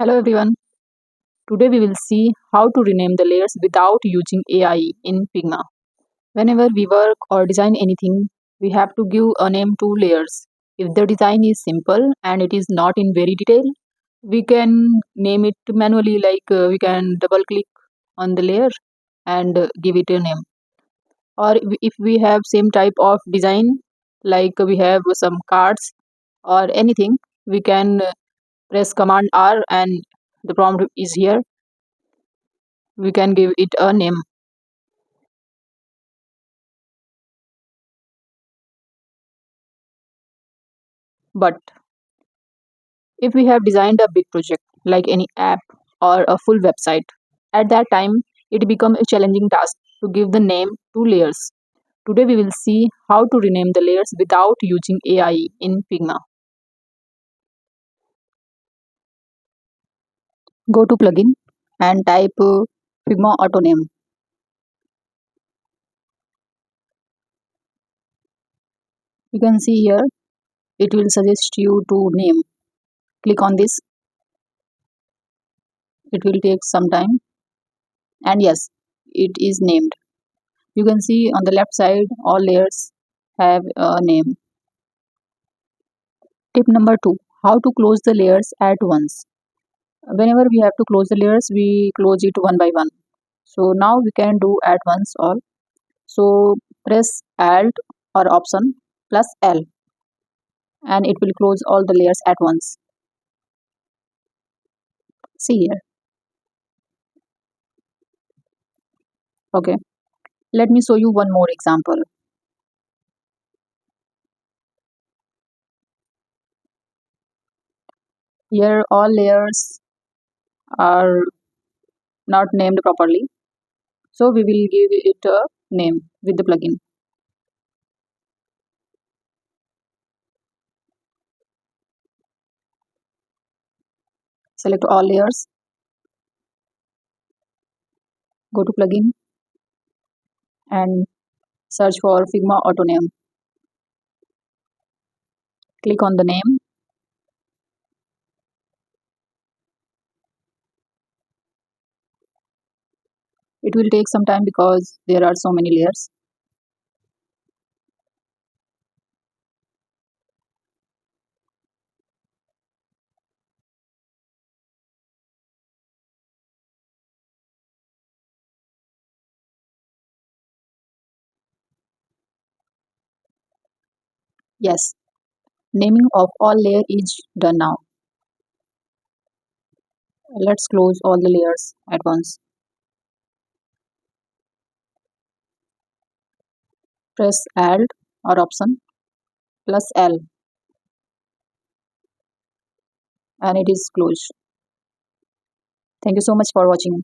Hello everyone. Today we will see how to rename the layers without using AI in Figma. Whenever we work or design anything, we have to give a name to layers. If the design is simple and it is not in very detail, we can name it manually we can double click on the layer and give it a name. Or if we have same type of design like we have some cards or anything, we can press command R and the prompt is here. We can give it a name. But if we have designed a big project like any app or a full website, at that time it becomes a challenging task to give the name to layers. Today we will see how to rename the layers without using AI in Figma. Go to plugin and type Figma auto name. You can see here it will suggest you to name. Click on this. It will take some time, and yes, it is named. You can see on the left side all layers have a name. Tip number 2, how to close the layers at once. Whenever we have to close the layers, we close it one by one. So now we can do at once all. So press Alt or Option plus L and it will close all the layers at once. See here. Okay. Let me show you one more example. Here all layers are not named properly. So we will give it a name with the plugin. Select all layers, go to plugin and search for Figma auto name. Click on the name. It will take some time because there are so many layers. Yes, naming of all layer is done now. Let's close all the layers at once. Press Alt or Option plus L and it is closed. Thank you so much for watching.